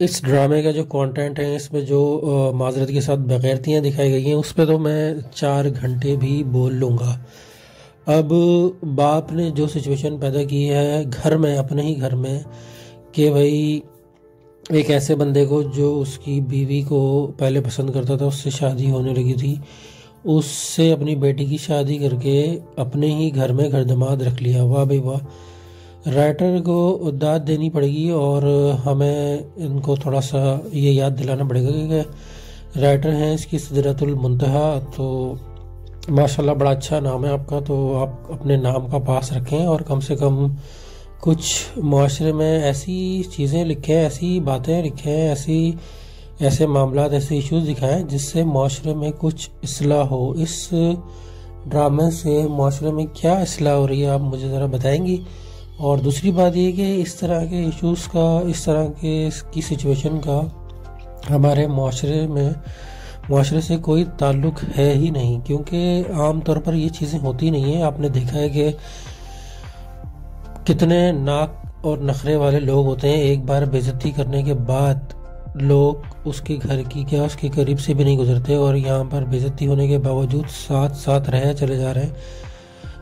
इस ड्रामे का जो कंटेंट है, इसमें जो माजरत के साथ बेगैरतियाँ दिखाई गई हैं, उस पर तो मैं 4 घंटे भी बोल लूँगा। अब बाप ने जो सिचुएशन पैदा की है घर में, अपने ही घर में, कि भाई एक ऐसे बंदे को जो उसकी बीवी को पहले पसंद करता था, उससे शादी होने लगी थी, उससे अपनी बेटी की शादी करके अपने ही घर में घर दामाद रख लिया। वाह भाई वाह। राइटर को दाद देनी पड़ेगी और हमें इनको थोड़ा सा ये याद दिलाना पड़ेगा कि राइटर हैं इसकी सिदरतुल मुंतहा। तो माशाल्लाह बड़ा अच्छा नाम है आपका, तो आप अपने नाम का पास रखें और कम से कम कुछ माशरे में ऐसी चीज़ें लिखें, ऐसी बातें लिखें, ऐसे मामलात, ऐसे इश्यूज दिखाएं जिससे माशरे में कुछ इस्लाह हो। इस ड्रामे से माशरे में क्या इस्लाह हो रही है, आप मुझे ज़रा बताएंगी। और दूसरी बात ये कि इस तरह के इश्यूज़ का, इस तरह के की सिचुएशन का हमारे माशरे से कोई ताल्लुक़ है ही नहीं, क्योंकि आम तौर पर ये चीज़ें होती नहीं हैं। आपने देखा है कि कितने नाक और नखरे वाले लोग होते हैं, एक बार बेइज्जती करने के बाद लोग उसके घर की क्या उसके करीब से भी नहीं गुजरते, और यहाँ पर बेइज्जती होने के बावजूद साथ साथ रह चले जा रहे हैं।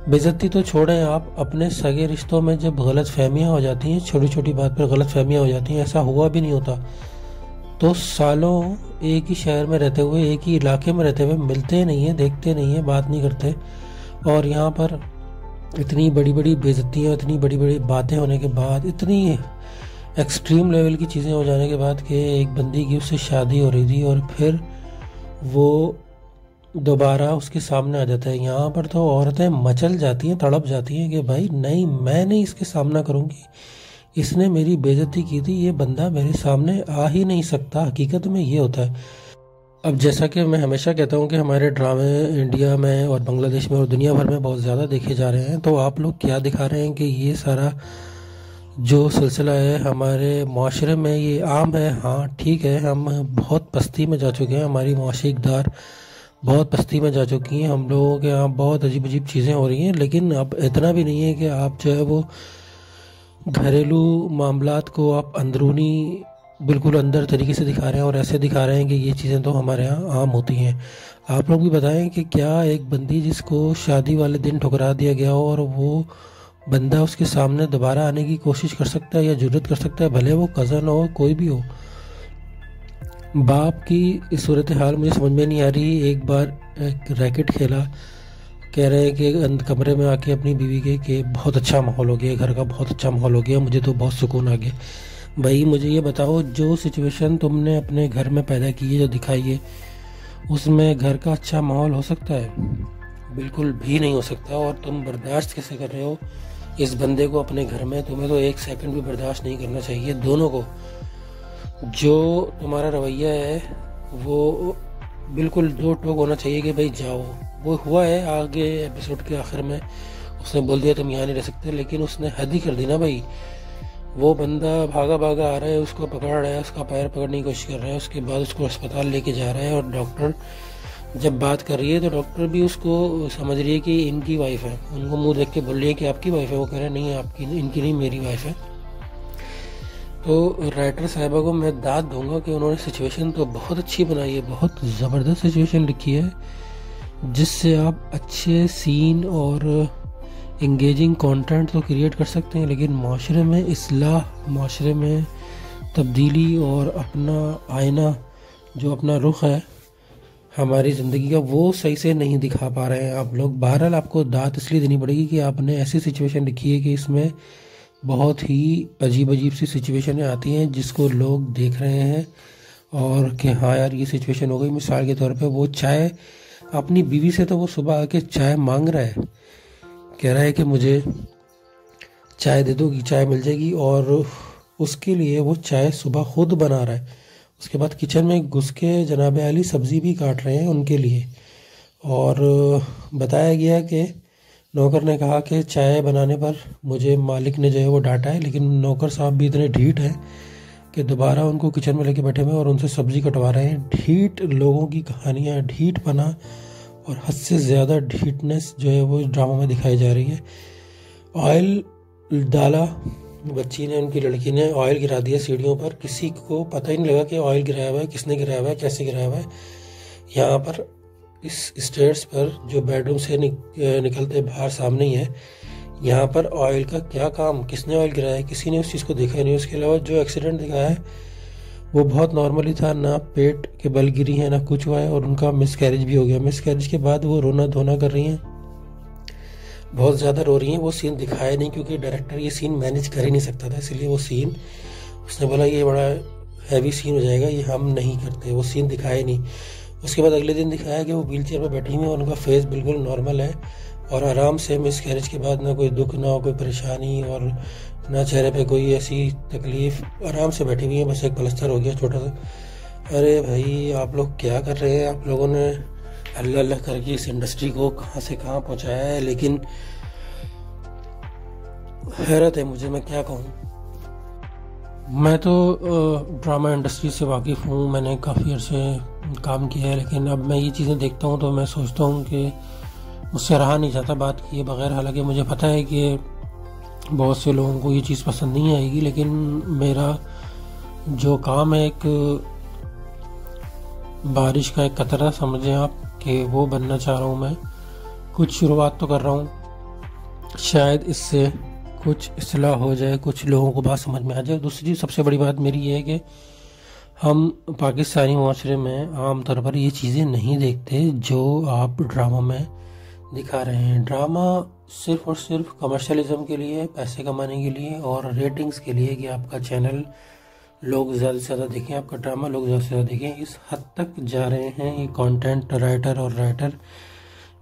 बेइज्जती तो छोड़ें, आप अपने सगे रिश्तों में जब गलत फहमियाँ हो जाती हैं, छोटी छोटी बात पर गलत फहमियाँ हो जाती हैं, ऐसा हुआ भी नहीं होता, तो सालों एक ही शहर में रहते हुए, एक ही इलाके में रहते हुए मिलते नहीं हैं, देखते नहीं हैं, बात नहीं करते, और यहाँ पर इतनी बड़ी बड़ी बेइज्जतियाँ, इतनी बड़ी बड़ी बातें होने के बाद, इतनी एक्सट्रीम लेवल की चीज़ें हो जाने के बाद कि एक बंदी की उससे शादी हो रही थी और फिर वो दोबारा उसके सामने आ जाता है। यहाँ पर तो औरतें मचल जाती हैं, तड़प जाती हैं कि भाई नहीं, मैं नहीं इसके सामना करूँगी, इसने मेरी बेइज्जती की थी, ये बंदा मेरे सामने आ ही नहीं सकता। हकीकत में ये होता है। अब जैसा कि मैं हमेशा कहता हूँ कि हमारे ड्रामे इंडिया में और बांग्लादेश में और दुनिया भर में बहुत ज़्यादा देखे जा रहे हैं, तो आप लोग क्या दिखा रहे हैं कि ये सारा जो सिलसिला है हमारे माशरे में ये आम है। हाँ ठीक है, हम बहुत पस्ती में जा चुके हैं, हमारी माशी इक़दार बहुत पस्ती में जा चुकी हैं, हम लोगों के यहाँ बहुत अजीब अजीब चीज़ें हो रही हैं, लेकिन अब इतना भी नहीं है कि आप जो है वो घरेलू मामलात को आप अंदरूनी बिल्कुल अंदर तरीके से दिखा रहे हैं और ऐसे दिखा रहे हैं कि ये चीज़ें तो हमारे यहाँ आम होती हैं। आप लोग भी बताएं कि क्या एक बंदी जिसको शादी वाले दिन ठुकरा दिया गया हो और वो बंदा उसके सामने दोबारा आने की कोशिश कर सकता है या जुर्रत कर सकता है, भले वो कज़न हो, कोई भी हो। बाप की सूरत हाल मुझे समझ में नहीं आ रही। एक बार एक रैकेट खेला, कह रहे हैं कि कमरे में आके अपनी बीवी के कि बहुत अच्छा माहौल हो गया, घर का बहुत अच्छा माहौल हो गया, मुझे तो बहुत सुकून आ गया। भाई मुझे ये बताओ, जो सिचुएशन तुमने अपने घर में पैदा की है, जो दिखाई है, उसमें घर का अच्छा माहौल हो सकता है? बिल्कुल भी नहीं हो सकता। और तुम बर्दाश्त कैसे कर रहे हो इस बंदे को अपने घर में? तुम्हें तो एक सेकंड भी बर्दाश्त नहीं करना चाहिए दोनों को। जो तुम्हारा रवैया है वो बिल्कुल दो टोक होना चाहिए कि भाई जाओ। वो हुआ है आगे एपिसोड के आखिर में, उसने बोल दिया तुम यहाँ नहीं रह सकते, लेकिन उसने हद ही कर दी ना भाई। वो बंदा भागा भागा आ रहा है, उसको पकड़ रहा है, उसका पैर पकड़ने की कोशिश कर रहा है, उसके बाद उसको अस्पताल लेके जा रहा है, और डॉक्टर जब बात कर रही है तो डॉक्टर भी उसको समझ रही है कि इनकी वाइफ है, उनको मुंह देख के बोल रही है कि आपकी वाइफ है, वो कह रहे हैं नहीं आपकी, इनकी नहीं मेरी वाइफ है। तो राइटर साहिबा को मैं दाद दूंगा कि उन्होंने सिचुएशन तो बहुत अच्छी बनाई है, बहुत ज़बरदस्त सिचुएशन लिखी है, जिससे आप अच्छे सीन और इंगेजिंग कंटेंट तो क्रिएट कर सकते हैं, लेकिन माशरे में इस्लाह, माशरे में तब्दीली और अपना आईना, जो अपना रुख है हमारी ज़िंदगी का, वो सही से नहीं दिखा पा रहे हैं आप लोग। बहरहाल आपको दाद इसलिए देनी पड़ेगी कि आपने ऐसी सिचुएशन लिखी है कि इसमें बहुत ही अजीब अजीब सी सिचुएशनें आती हैं जिसको लोग देख रहे हैं और कि हाँ यार ये सिचुएशन हो गई। मिसाल के तौर पे वो चाय अपनी बीवी से, तो वो सुबह आके चाय मांग रहा है, कह रहा है कि मुझे चाय दे दो कि चाय मिल जाएगी, और उसके लिए वो चाय सुबह खुद बना रहा है। उसके बाद किचन में घुस के जनाब आली सब्ज़ी भी काट रहे हैं उनके लिए, और बताया गया कि नौकर ने कहा कि चाय बनाने पर मुझे मालिक ने जो है वो डांटा है, लेकिन नौकर साहब भी इतने ढीठ हैं कि दोबारा उनको किचन में लेके बैठे हुए और उनसे सब्ज़ी कटवा रहे हैं। ढीठ लोगों की कहानियाँ, ढीठ पना और हद से ज़्यादा ढीठनेस जो है वो ड्रामा में दिखाई जा रही है। ऑयल डाला, बच्ची ने, उनकी लड़की ने ऑयल गिरा दिया सीढ़ियों पर। किसी को पता ही नहीं लगा कि ऑयल गिराया हुआ है, किसने गिराया हुआ है, कैसे गिराया हुआ है। यहाँ पर इस स्टेयर्स पर जो बेडरूम से निकलते बाहर सामने ही है, यहाँ पर ऑयल का क्या काम, किसने ऑयल गिराया है, किसी ने उस चीज़ को देखा नहीं। उसके अलावा जो एक्सीडेंट दिखाया है वो बहुत नॉर्मली था, ना पेट के बल गिरी है ना कुछ हुआ है, और उनका मिसकैरेज भी हो गया। मिसकैरेज के बाद वो रोना धोना कर रही हैं, बहुत ज़्यादा रो रही हैं। वो सीन दिखाया नहीं क्योंकि डायरेक्टर ये सीन मैनेज कर ही नहीं सकता था, इसलिए वो सीन उसने बोला ये बड़ा हैवी सीन हो जाएगा, ये हम नहीं करते, वो सीन दिखाया नहीं। उसके बाद अगले दिन दिखाया कि वो व्हील चेयर पर बैठी हुई हैं और उनका फेस बिल्कुल नॉर्मल है और आराम से मिसकैरेज के बाद ना कोई दुख, ना कोई परेशानी और ना चेहरे पे कोई ऐसी तकलीफ, आराम से बैठी हुई है। बस एक प्लास्टर हो गया छोटा सा। अरे भाई आप लोग क्या कर रहे हैं? आप लोगों ने अल्लाह अल्लाह करके इस इंडस्ट्री को कहाँ से कहाँ पहुँचाया है, लेकिन हैरत है मुझे, मैं क्या कहूँ। मैं तो ड्रामा इंडस्ट्री से वाकिफ़ हूँ, मैंने काफ़ी अर्से काम किया है, लेकिन अब मैं ये चीज़ें देखता हूँ तो मैं सोचता हूँ कि मुझसे रहा नहीं जाता बात किए बगैर। हालांकि मुझे पता है कि बहुत से लोगों को ये चीज़ पसंद नहीं आएगी, लेकिन मेरा जो काम है, एक बारिश का एक कतरा समझें आप, कि वो बनना चाह रहा हूँ मैं। कुछ शुरुआत तो कर रहा हूँ, शायद इससे कुछ इस्लाह हो जाए, कुछ लोगों को बात समझ में आ जाए। दूसरी सबसे बड़ी बात मेरी ये है कि हम पाकिस्तानी माशरे में आम तौर पर ये चीज़ें नहीं देखते जो आप ड्रामा में दिखा रहे हैं। ड्रामा सिर्फ और सिर्फ कमर्शियलिज्म के लिए, पैसे कमाने के लिए और रेटिंग्स के लिए कि आपका चैनल लोग ज़्यादा से ज़्यादा देखें, आपका ड्रामा लोग ज़्यादा से ज़्यादा देखें, इस हद तक जा रहे हैं ये कंटेंट राइटर। और राइटर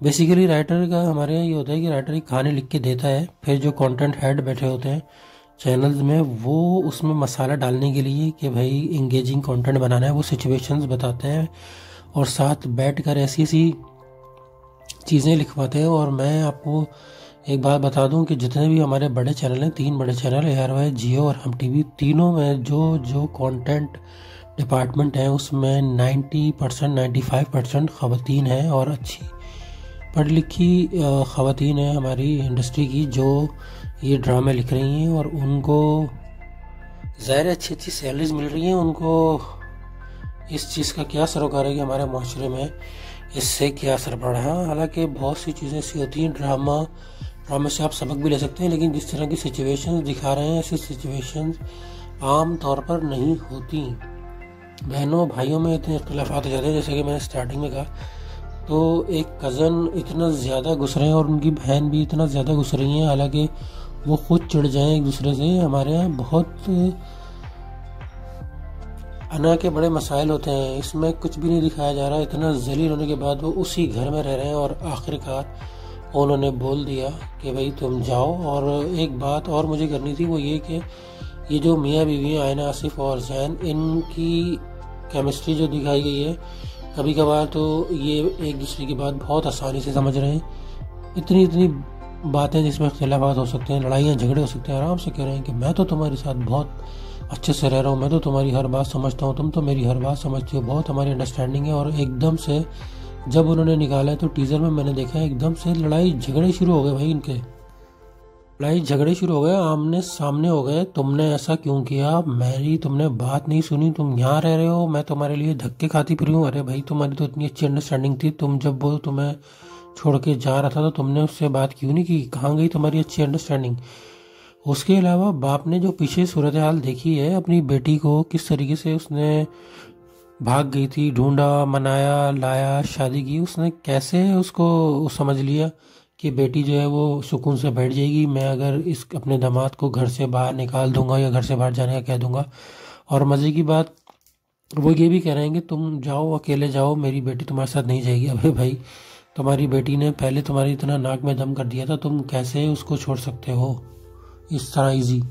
बेसिकली, राइटर का हमारे यहाँ ये होता है कि राइटर एक कहानी लिख के देता है, फिर जो कंटेंट हेड बैठे होते हैं चैनल्स में, वो उसमें मसाला डालने के लिए कि भाई इंगेजिंग कंटेंट बनाना है, वो सिचुएशंस बताते हैं और साथ बैठकर ऐसी ऐसी चीज़ें लिखवाते हैं। और मैं आपको एक बात बता दूं कि जितने भी हमारे बड़े चैनल हैं, 3 बड़े चैनल ARY, जियो और हम टीवी, तीनों में जो कंटेंट डिपार्टमेंट है उसमें 90% 95% ख़वातीन हैं और अच्छी पढ़ी लिखी ख़वातीन हैं हमारी इंडस्ट्री की, जो ये ड्रामे लिख रही हैं और उनको ज़ाहिर अच्छी अच्छी सैलरीज मिल रही हैं। उनको इस चीज़ का क्या सरोकार है कि हमारे माशरे में इससे क्या असर पड़ रहा है। हालांकि बहुत सी चीज़ें ऐसी होती हैं, ड्रामा से आप सबक भी ले सकते हैं, लेकिन जिस तरह की सिचुएशंस दिखा रहे हैं ऐसी सिचुएशंस आम तौर पर नहीं होती। बहनों भाइयों में इतने इख्तिलाफात हो जाते हैं, जैसे कि मैंने स्टार्टिंग में कहा, तो एक कज़न इतना ज़्यादा घुस रहे हैं और उनकी बहन भी इतना ज़्यादा घुस रही हैं, हालांकि वो खुद चिढ़ जाएं एक दूसरे से। हमारे यहाँ बहुत अना के बड़े मसाइल होते हैं, इसमें कुछ भी नहीं दिखाया जा रहा। इतना जलील होने के बाद वो उसी घर में रह रहे हैं और आखिरकार उन्होंने बोल दिया कि भाई तुम जाओ। और एक बात और मुझे करनी थी, वो ये कि ये जो मियाँ बीवी आयना आसिफ और जैन, इनकी केमिस्ट्री जो दिखाई गई है, कभी कभार तो ये एक दूसरे की बात बहुत आसानी से समझ रहे हैं। इतनी बातें जिसमें इख्तिलाफात हो सकते हैं, लड़ाइयाँ झगड़े हो सकते हैं, आराम से कह रहे हैं कि मैं तो तुम्हारे साथ बहुत अच्छे से रह रहा हूँ, मैं तो तुम्हारी हर बात समझता हूँ, तुम तो मेरी हर बात समझती हो, बहुत हमारी अंडरस्टैंडिंग है। और एकदम से जब उन्होंने निकाला है तो टीज़र में मैंने देखा है एकदम से लड़ाई झगड़े शुरू हो गए भाई, इनके लड़ाई झगड़े शुरू हो गए, आमने सामने हो गए। तुमने ऐसा क्यों किया, मेरी तुमने बात नहीं सुनी, तुम यहाँ रह रहे हो, मैं तुम्हारे लिए धक्के खाती फिरी हूँ। अरे भाई तुम्हारी तो इतनी अच्छी अंडरस्टैंडिंग थी, तुम जब वो तुम्हें छोड़ के जा रहा था तो तुमने उससे बात क्यों नहीं की, कहाँ गई तुम्हारी अच्छी अंडरस्टैंडिंग। उसके अलावा बाप ने जो पीछे सूरत हाल देखी है, अपनी बेटी को किस तरीके से उसने भाग गई थी, ढूंढा, मनाया, लाया, शादी की, उसने कैसे उसको समझ लिया कि बेटी जो है वो सुकून से बैठ जाएगी, मैं अगर इस अपने दामाद को घर से बाहर निकाल दूंगा या घर से बाहर जाने का कह दूंगा। और मज़े की बात वो ये भी कह रहे हैं कि तुम जाओ, अकेले जाओ, मेरी बेटी तुम्हारे साथ नहीं जाएगी। अबे भाई तुम्हारी बेटी ने पहले तुम्हारी इतना नाक में दम कर दिया था, तुम कैसे उसको छोड़ सकते हो इस तरह इजी?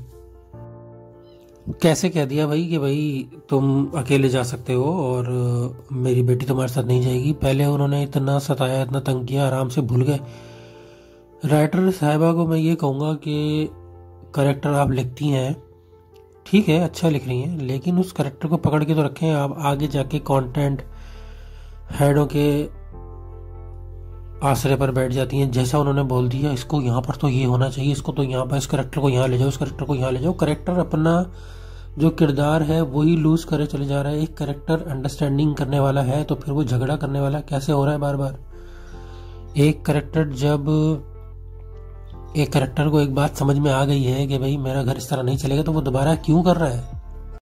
कैसे कह दिया भाई कि भाई तुम अकेले जा सकते हो और मेरी बेटी तुम्हारे साथ नहीं जाएगी? पहले उन्होंने इतना सताया, इतना तंग किया, आराम से भूल गए। राइटर साहिबा को मैं ये कहूँगा कि करेक्टर आप लिखती हैं, ठीक है, अच्छा लिख रही हैं, लेकिन उस करेक्टर को पकड़ के तो रखें। आप आगे जाके कंटेंट हेडों के आसरे पर बैठ जाती हैं। जैसा उन्होंने बोल दिया इसको यहाँ पर तो ये होना चाहिए, इसको तो यहाँ पर, इस करेक्टर को यहाँ ले जाओ, इस करेक्टर को यहाँ ले जाओ। करेक्टर अपना जो किरदार है वही लूज करे चले जा रहा है। एक करेक्टर अंडरस्टैंडिंग करने वाला है तो फिर वो झगड़ा करने वाला कैसे हो रहा है बार बार। एक करेक्टर को एक बात समझ में आ गई है कि भाई मेरा घर इस तरह नहीं चलेगा, तो वो दोबारा क्यों कर रहा है।